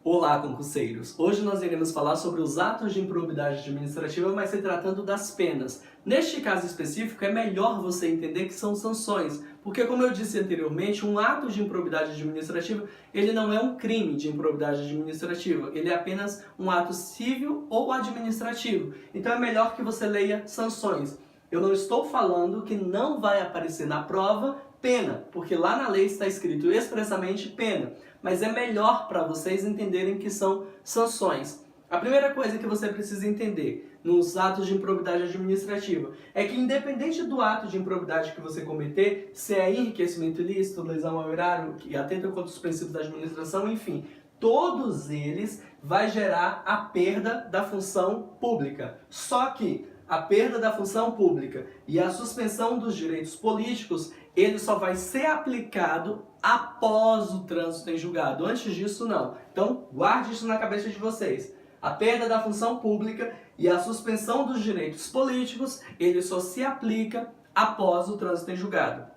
Olá, concurseiros! Hoje nós iremos falar sobre os atos de improbidade administrativa, mas se tratando das penas. Neste caso específico, é melhor você entender que são sanções, porque como eu disse anteriormente, um ato de improbidade administrativa, ele não é um crime de improbidade administrativa, ele é apenas um ato civil ou administrativo. Então é melhor que você leia sanções. Eu não estou falando que não vai aparecer na prova pena, porque lá na lei está escrito expressamente pena, mas é melhor para vocês entenderem que são sanções. A primeira coisa que você precisa entender nos atos de improbidade administrativa é que, independente do ato de improbidade que você cometer, se é enriquecimento ilícito, lesão ao erário, que atenta contra os princípios da administração, enfim, todos eles vai gerar a perda da função pública. Só que a perda da função pública e a suspensão dos direitos políticos, ele só vai ser aplicado após o trânsito em julgado. Antes disso, não. Então, guarde isso na cabeça de vocês. A perda da função pública e a suspensão dos direitos políticos, ele só se aplica após o trânsito em julgado.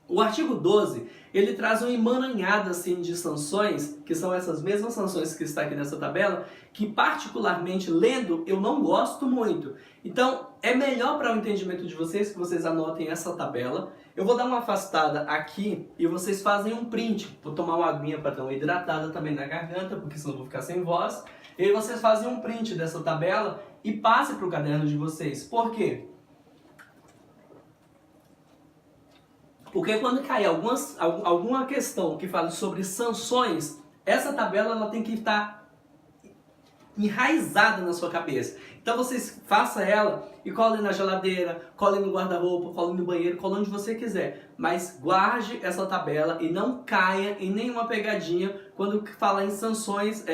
O artigo 12, ele traz um emaranhado assim, de sanções, que são essas mesmas sanções que está aqui nessa tabela, que particularmente lendo eu não gosto muito. Então é melhor para o entendimento de vocês que vocês anotem essa tabela. Eu vou dar uma afastada aqui e vocês fazem um print. Vou tomar uma aguinha para dar uma hidratada também na garganta, porque senão eu vou ficar sem voz. E aí vocês fazem um print dessa tabela e passem para o caderno de vocês. Por quê? Porque quando cair alguma questão que fale sobre sanções, essa tabela ela tem que estar enraizada na sua cabeça. Então vocês façam ela e colhem na geladeira, colhem no guarda-roupa, colhem no banheiro, colhem onde você quiser. Mas guarde essa tabela e não caia em nenhuma pegadinha quando falar em sanções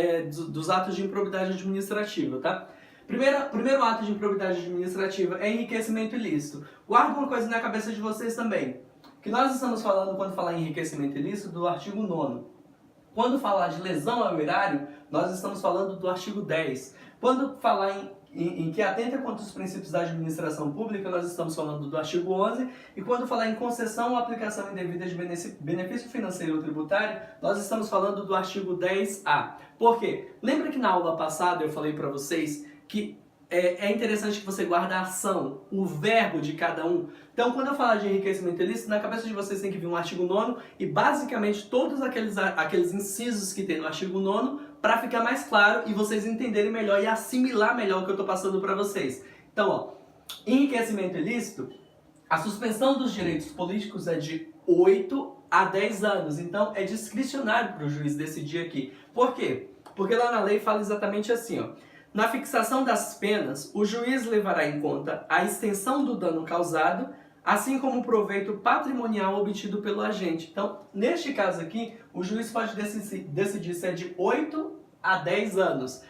dos atos de improbidade administrativa, tá? Primeiro ato de improbidade administrativa é enriquecimento ilícito. Guarda uma coisa na cabeça de vocês também. Que nós estamos falando, quando falar em enriquecimento ilícito, do artigo 9º. Quando falar de lesão ao erário, nós estamos falando do artigo 10. Quando falar em que atenta contra os princípios da administração pública, nós estamos falando do artigo 11. E quando falar em concessão ou aplicação indevida de benefício financeiro ou tributário, nós estamos falando do artigo 10A. Por quê? Lembra que na aula passada eu falei para vocês que é interessante que você guarde a ação, o verbo de cada um. Então, quando eu falar de enriquecimento ilícito, na cabeça de vocês tem que vir um artigo 9º e basicamente todos aqueles incisos que tem no artigo 9º para ficar mais claro e vocês entenderem melhor e assimilar melhor o que eu estou passando para vocês. Então, ó, enriquecimento ilícito, a suspensão dos direitos políticos é de 8 a 10 anos. Então, é discricionário para o juiz decidir aqui. Por quê? Porque lá na lei fala exatamente assim, ó. Na fixação das penas, o juiz levará em conta a extensão do dano causado, assim como o proveito patrimonial obtido pelo agente. Então, neste caso aqui, o juiz pode decidir se é de 8 a 10 anos.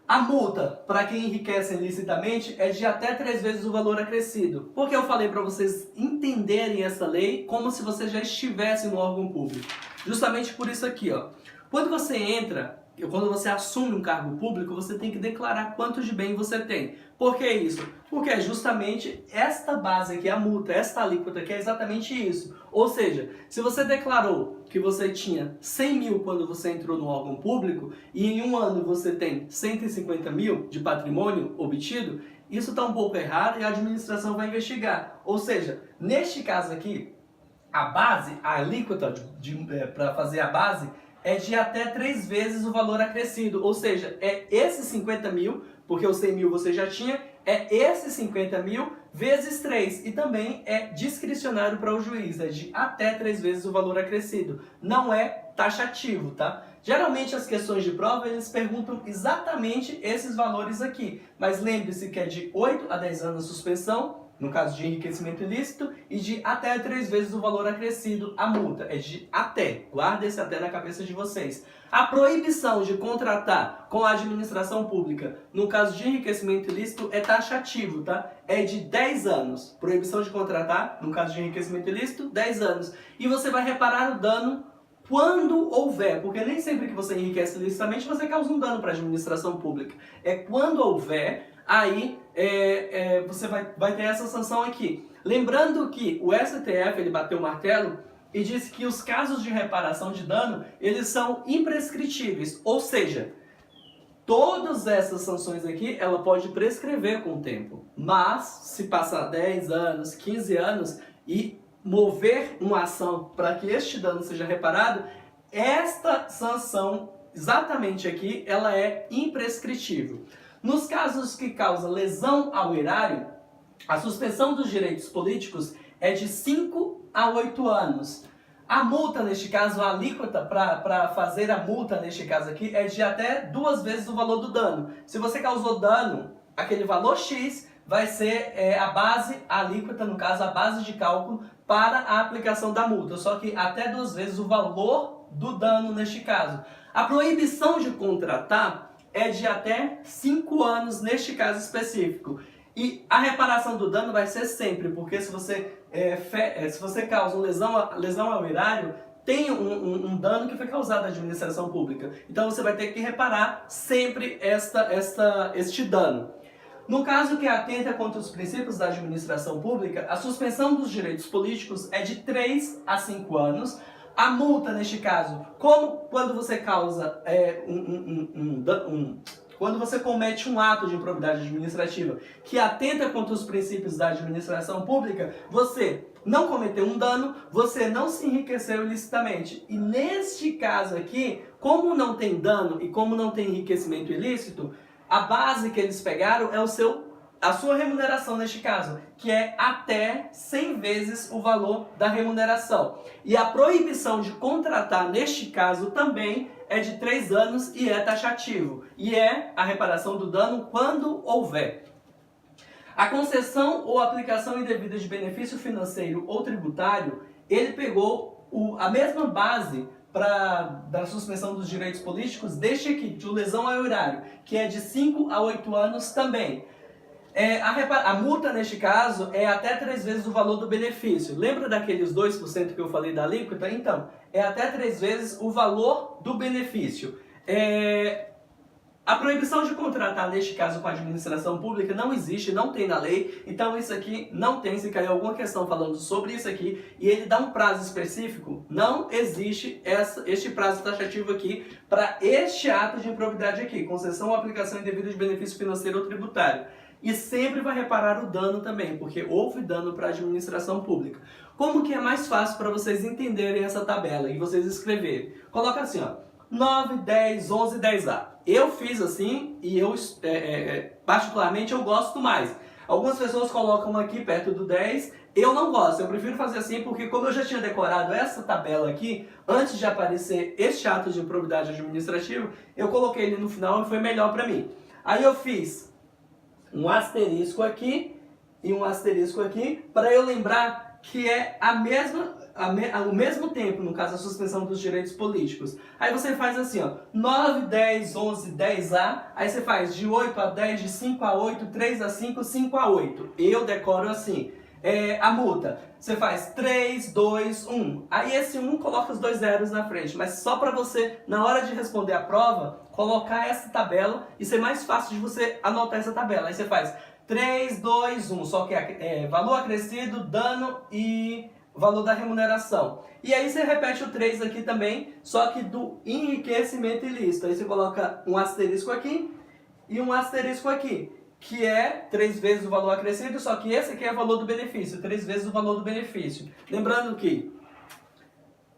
A multa, para quem enriquece ilicitamente, é de até 3 vezes o valor acrescido. Porque eu falei para vocês entenderem essa lei como se você já estivesse no órgão público. Justamente por isso aqui, ó. Quando você assume um cargo público, você tem que declarar quanto de bem você tem. Por que isso? Porque é justamente esta base aqui, a multa, esta alíquota que é exatamente isso. Ou seja, se você declarou que você tinha 100 mil quando você entrou no órgão público e em um ano você tem 150 mil de patrimônio obtido, isso está um pouco errado e a administração vai investigar. Ou seja, neste caso aqui, a base, a alíquota para fazer a base, é de até 3 vezes o valor acrescido. Ou seja, é esses 50 mil, porque os 100 mil você já tinha, é esses 50 mil vezes 3. E também é discricionário para o juiz, é de até 3 vezes o valor acrescido. Não é taxativo, tá? Geralmente as questões de prova, eles perguntam exatamente esses valores aqui. Mas lembre-se que é de 8 a 10 anos a suspensão, no caso de enriquecimento ilícito, e de até 3 vezes o valor acrescido, a multa. É de até. Guarda esse até na cabeça de vocês. A proibição de contratar com a administração pública, no caso de enriquecimento ilícito, é taxativo, tá? É de 10 anos. Proibição de contratar, no caso de enriquecimento ilícito, 10 anos. E você vai reparar o dano quando houver, porque nem sempre que você enriquece ilicitamente você causa um dano para a administração pública. É quando houver, aí você vai ter essa sanção aqui. Lembrando que o STF ele bateu o martelo e disse que os casos de reparação de dano, eles são imprescritíveis, ou seja, todas essas sanções aqui, ela pode prescrever com o tempo, mas se passar 10 anos, 15 anos e mover uma ação para que este dano seja reparado, esta sanção, exatamente aqui, ela é imprescritível. Nos casos que causam lesão ao erário, a suspensão dos direitos políticos é de 5 a 8 anos. A multa, neste caso, a alíquota para fazer a multa, neste caso aqui, é de até 2 vezes o valor do dano. Se você causou dano, aquele valor X vai ser a base, a alíquota, no caso, a base de cálculo para a aplicação da multa. Só que até 2 vezes o valor do dano, neste caso. A proibição de contratar é de até 5 anos, neste caso específico. E a reparação do dano vai ser sempre, porque se você causa lesão ao erário, tem um dano que foi causado à administração pública. Então você vai ter que reparar sempre este dano. No caso que atenta contra os princípios da administração pública, a suspensão dos direitos políticos é de 3 a 5 anos. A multa, neste caso, como quando você causa quando você comete um ato de improbidade administrativa que atenta contra os princípios da administração pública, você não cometeu um dano, você não se enriqueceu ilicitamente. E neste caso aqui, como não tem dano e como não tem enriquecimento ilícito, a base que eles pegaram é a sua remuneração neste caso, que é até 100 vezes o valor da remuneração. E a proibição de contratar neste caso também é de 3 anos e é taxativo. E é a reparação do dano quando houver. A concessão ou aplicação indevida de benefício financeiro ou tributário, ele pegou a mesma base da suspensão dos direitos políticos deste aqui, de lesão ao erário, que é de 5 a 8 anos também. A multa, neste caso, é até 3 vezes o valor do benefício. Lembra daqueles 2% que eu falei da alíquota? Então, é até 3 vezes o valor do benefício. A proibição de contratar, neste caso, com a administração pública não existe, não tem na lei. Então, isso aqui não tem. Se cair alguma questão falando sobre isso aqui e ele dá um prazo específico, não existe este prazo taxativo aqui para este ato de improbidade aqui. Concessão ou aplicação indevida de benefício financeiro ou tributário. E sempre vai reparar o dano também, porque houve dano para a administração pública. Como que é mais fácil para vocês entenderem essa tabela e vocês escreverem? Coloca assim, ó, 9, 10, 11, 10A. Eu fiz assim e eu, particularmente, eu gosto mais. Algumas pessoas colocam aqui perto do 10, eu não gosto, eu prefiro fazer assim porque como eu já tinha decorado essa tabela aqui, antes de aparecer este ato de improbidade administrativa, eu coloquei ele no final e foi melhor para mim. Aí eu fiz um asterisco aqui e um asterisco aqui, para eu lembrar que é o mesmo tempo, no caso a suspensão dos direitos políticos. Aí você faz assim, ó, 9, 10, 11, 10A, aí você faz de 8 a 10, de 5 a 8, 3 a 5, 5 a 8. Eu decoro assim. A multa, você faz 3, 2, 1. Aí esse 1 coloca os 2 zeros na frente, mas só para você, na hora de responder a prova, colocar essa tabela e ser mais fácil de você anotar essa tabela. Aí você faz 3, 2, 1, só que é valor acrescido, dano e valor da remuneração. E aí você repete o 3 aqui também, só que do enriquecimento ilícito. Aí você coloca um asterisco aqui e um asterisco aqui, que é 3 vezes o valor acrescido, só que esse aqui é o valor do benefício, 3 vezes o valor do benefício. Lembrando que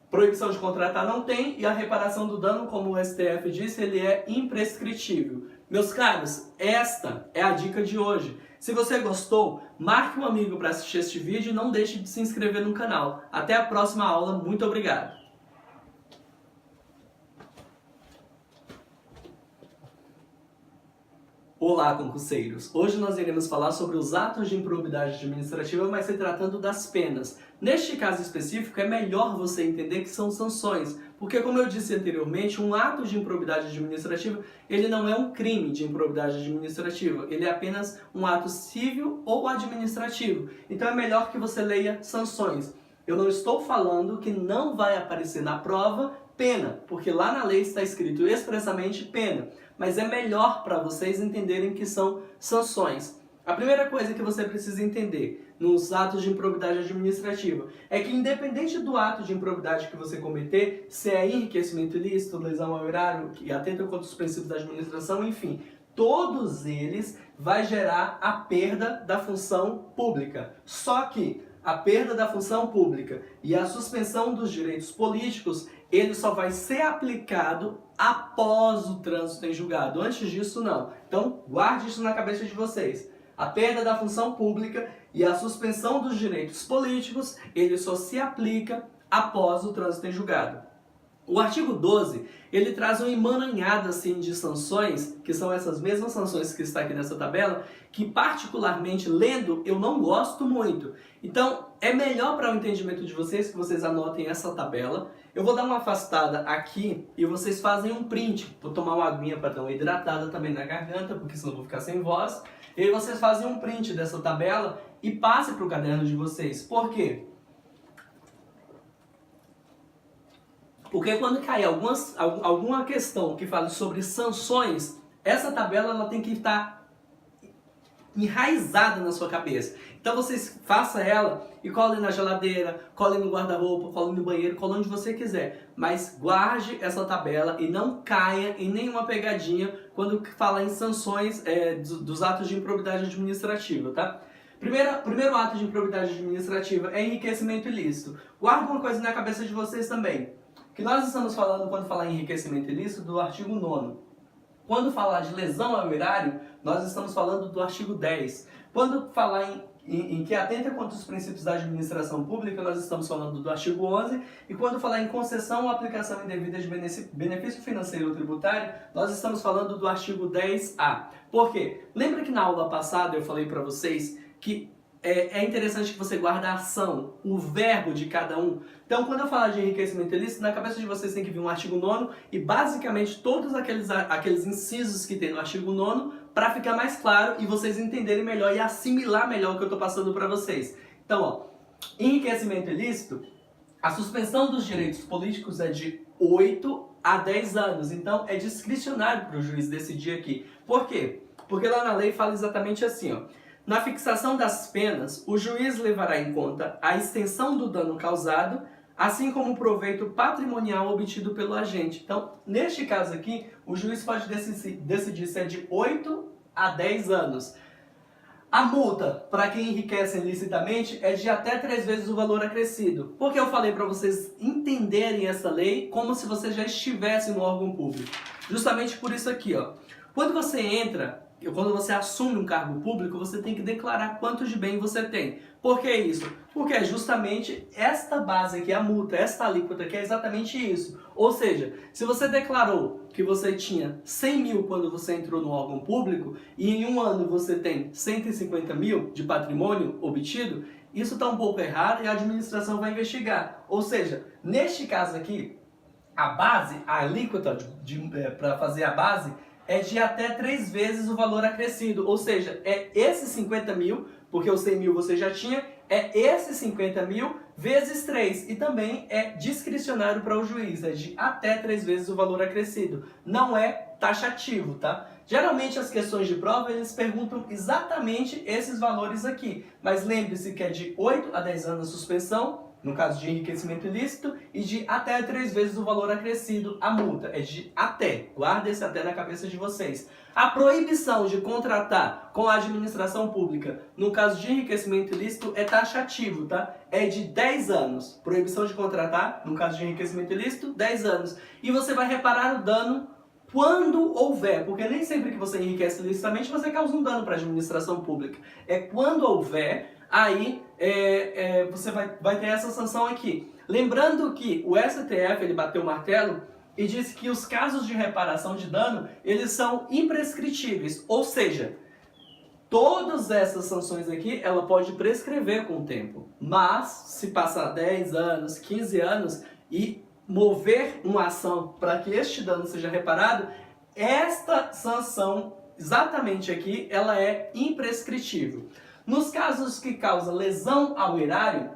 proibição de contratar não tem e a reparação do dano, como o STF disse, ele é imprescritível. Meus caros, esta é a dica de hoje. Se você gostou, marque um amigo para assistir este vídeo e não deixe de se inscrever no canal. Até a próxima aula, muito obrigado! Olá, concurseiros! Hoje nós iremos falar sobre os atos de improbidade administrativa, mas se tratando das penas. Neste caso específico, é melhor você entender que são sanções, porque como eu disse anteriormente, um ato de improbidade administrativa, ele não é um crime de improbidade administrativa, ele é apenas um ato civil ou administrativo. Então é melhor que você leia sanções. Eu não estou falando que não vai aparecer na prova pena, porque lá na lei está escrito expressamente pena, mas é melhor para vocês entenderem que são sanções. A primeira coisa que você precisa entender nos atos de improbidade administrativa é que, independente do ato de improbidade que você cometer, se é enriquecimento ilícito, lesão ao erário, que atenta contra os princípios da administração, enfim, todos eles vai gerar a perda da função pública. Só que a perda da função pública e a suspensão dos direitos políticos, ele só vai ser aplicado após o trânsito em julgado. Antes disso, não. Então, guarde isso na cabeça de vocês. A perda da função pública e a suspensão dos direitos políticos, ele só se aplica após o trânsito em julgado. O artigo 12, ele traz um emaranhado assim, de sanções, que são essas mesmas sanções que está aqui nessa tabela, que particularmente lendo eu não gosto muito. Então é melhor para o entendimento de vocês que vocês anotem essa tabela. Eu vou dar uma afastada aqui e vocês fazem um print. Vou tomar uma aguinha para dar uma hidratada também na garganta, porque senão eu vou ficar sem voz. E aí vocês fazem um print dessa tabela e passem para o caderno de vocês. Por quê? Porque quando cair alguma questão que fale sobre sanções, essa tabela ela tem que estar enraizada na sua cabeça. Então vocês façam ela e colhem na geladeira, colhem no guarda-roupa, colhem no banheiro, colhem onde você quiser. Mas guarde essa tabela e não caia em nenhuma pegadinha quando falar em sanções dos atos de improbidade administrativa, tá? Primeiro ato de improbidade administrativa é enriquecimento ilícito. Guarda uma coisa na cabeça de vocês também. Que nós estamos falando, quando falar em enriquecimento ilícito, do artigo 9º. Quando falar de lesão ao erário, nós estamos falando do artigo 10. Quando falar em que atenta contra os princípios da administração pública, nós estamos falando do artigo 11. E quando falar em concessão ou aplicação indevida de benefício financeiro ou tributário, nós estamos falando do artigo 10A. Por quê? Lembra que na aula passada eu falei para vocês que é interessante que você guarde a ação, o verbo de cada um. Então, quando eu falar de enriquecimento ilícito, na cabeça de vocês tem que vir um artigo 9º e basicamente todos aqueles incisos que tem no artigo 9º para ficar mais claro e vocês entenderem melhor e assimilar melhor o que eu estou passando para vocês. Então, ó, enriquecimento ilícito, a suspensão dos direitos políticos é de 8 a 10 anos. Então, é discricionário para o juiz decidir aqui. Por quê? Porque lá na lei fala exatamente assim, ó. Na fixação das penas, o juiz levará em conta a extensão do dano causado, assim como o proveito patrimonial obtido pelo agente. Então, neste caso aqui, o juiz pode decidir se é de 8 a 10 anos. A multa, para quem enriquece ilicitamente, é de até 3 vezes o valor acrescido. Porque eu falei para vocês entenderem essa lei como se você já estivesse no órgão público. Justamente por isso aqui, ó. Quando você assume um cargo público, você tem que declarar quanto de bem você tem. Por que isso? Porque é justamente esta base aqui, a multa, esta alíquota aqui é exatamente isso. Ou seja, se você declarou que você tinha 100 mil quando você entrou no órgão público e em um ano você tem 150 mil de patrimônio obtido, isso está um pouco errado e a administração vai investigar. Ou seja, neste caso aqui, a base, a alíquota para fazer a base, é de até 3 vezes o valor acrescido, ou seja, é esses 50 mil, porque os 100 mil você já tinha, é esses 50 mil vezes 3, e também é discricionário para o juiz, é de até 3 vezes o valor acrescido, não é taxativo, tá? Geralmente as questões de prova, eles perguntam exatamente esses valores aqui, mas lembre-se que é de 8 a 10 anos a suspensão, no caso de enriquecimento ilícito, e de até 3 vezes o valor acrescido, a multa. É de até. Guarda esse até na cabeça de vocês. A proibição de contratar com a administração pública, no caso de enriquecimento ilícito, é taxativo, tá? É de 10 anos. Proibição de contratar, no caso de enriquecimento ilícito, 10 anos. E você vai reparar o dano quando houver, porque nem sempre que você enriquece ilicitamente você causa um dano para a administração pública. É quando houver, aí você vai ter essa sanção aqui. Lembrando que o STF ele bateu o martelo e disse que os casos de reparação de dano eles são imprescritíveis, ou seja, todas essas sanções aqui ela pode prescrever com o tempo, mas se passar 10 anos, 15 anos e mover uma ação para que este dano seja reparado, esta sanção exatamente aqui ela é imprescritível. Nos casos que causam lesão ao erário,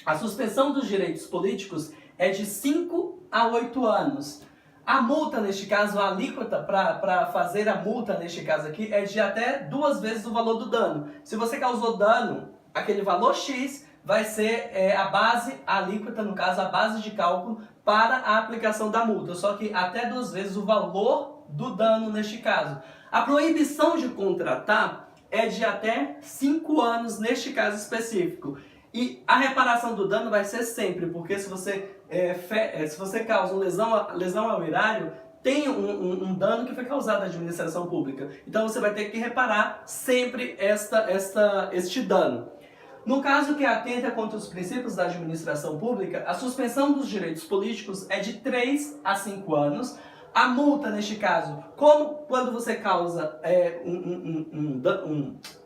a suspensão dos direitos políticos é de 5 a 8 anos. A multa, neste caso, a alíquota para fazer a multa, neste caso aqui, é de até 2 vezes o valor do dano. Se você causou dano, aquele valor X vai ser a alíquota, no caso, a base de cálculo para a aplicação da multa. Só que até 2 vezes o valor do dano, neste caso. A proibição de contratar é de até 5 anos, neste caso específico. E a reparação do dano vai ser sempre, porque se você causa uma lesão ao erário, tem um dano que foi causado à administração pública. Então você vai ter que reparar sempre este dano. No caso que atenta contra os princípios da administração pública, a suspensão dos direitos políticos é de 3 a 5 anos. A multa, neste caso, como quando você causa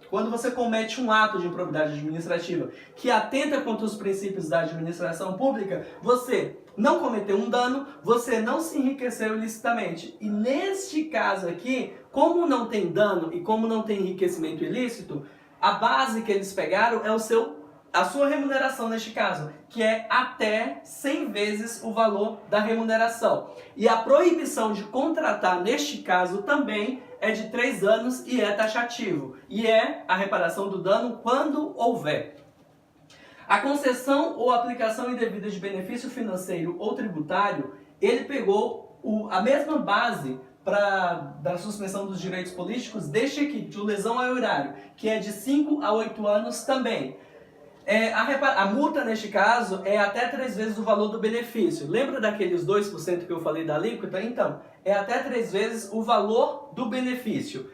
quando você comete um ato de improbidade administrativa que atenta contra os princípios da administração pública, você não cometeu um dano, você não se enriqueceu ilicitamente. E neste caso aqui, como não tem dano e como não tem enriquecimento ilícito, a base que eles pegaram é a sua remuneração neste caso, que é até 100 vezes o valor da remuneração. E a proibição de contratar neste caso também é de 3 anos e é taxativo. E é a reparação do dano quando houver. A concessão ou aplicação indevida de benefício financeiro ou tributário, ele pegou a mesma base da suspensão dos direitos políticos deste aqui, de lesão ao erário, que é de 5 a 8 anos também. A multa, neste caso, é até 3 vezes o valor do benefício. Lembra daqueles 2% que eu falei da alíquota? Então, é até 3 vezes o valor do benefício.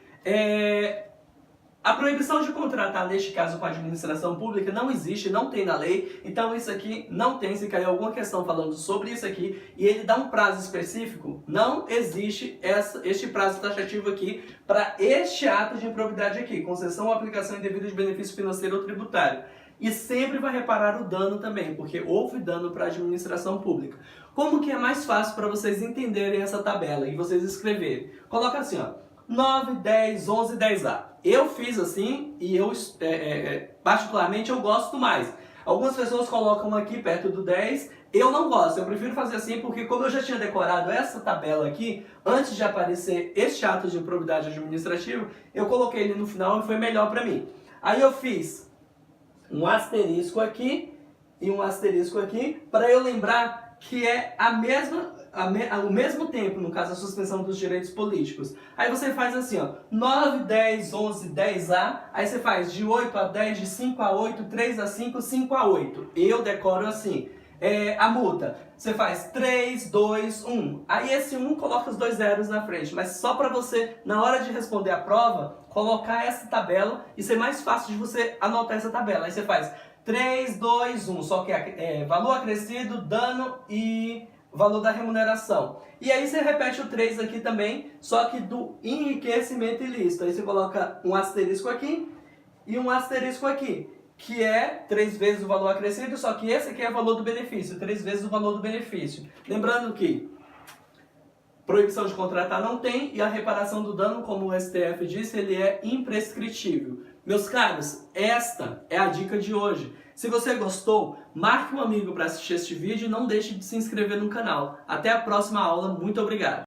A proibição de contratar, neste caso, com a administração pública não existe, não tem na lei. Então, isso aqui não tem. Se cair alguma questão falando sobre isso aqui e ele dá um prazo específico, não existe este prazo taxativo aqui para este ato de improbidade aqui. Concessão ou aplicação indevida de benefício financeiro ou tributário. E sempre vai reparar o dano também, porque houve dano para a administração pública. Como que é mais fácil para vocês entenderem essa tabela e vocês escreverem? Coloca assim, ó, 9, 10, 11, 10A. Eu fiz assim e particularmente eu gosto mais. Algumas pessoas colocam aqui perto do 10, eu não gosto, eu prefiro fazer assim porque como eu já tinha decorado essa tabela aqui, antes de aparecer este ato de improbidade administrativa, eu coloquei ele no final e foi melhor para mim. Aí eu fiz um asterisco aqui e um asterisco aqui, para eu lembrar que é o mesmo tempo, no caso a suspensão dos direitos políticos. Aí você faz assim, ó, 9, 10, 11, 10A, aí você faz de 8 a 10, de 5 a 8, 3 a 5, 5 a 8. Eu decoro assim. A multa, você faz 3, 2, 1. Aí esse 1 coloca os 2 zeros na frente, mas só para você, na hora de responder a prova, colocar essa tabela e ser mais fácil de você anotar essa tabela. Aí você faz 3, 2, 1, só que valor acrescido, dano e valor da remuneração. E aí você repete o 3 aqui também, só que do enriquecimento ilícito. Aí você coloca um asterisco aqui e um asterisco aqui, que é 3 vezes o valor acrescido, só que esse aqui é o valor do benefício, 3 vezes o valor do benefício. Lembrando que proibição de contratar não tem e a reparação do dano, como o STF disse, ele é imprescritível. Meus caros, esta é a dica de hoje. Se você gostou, marque um amigo para assistir este vídeo e não deixe de se inscrever no canal. Até a próxima aula, muito obrigado!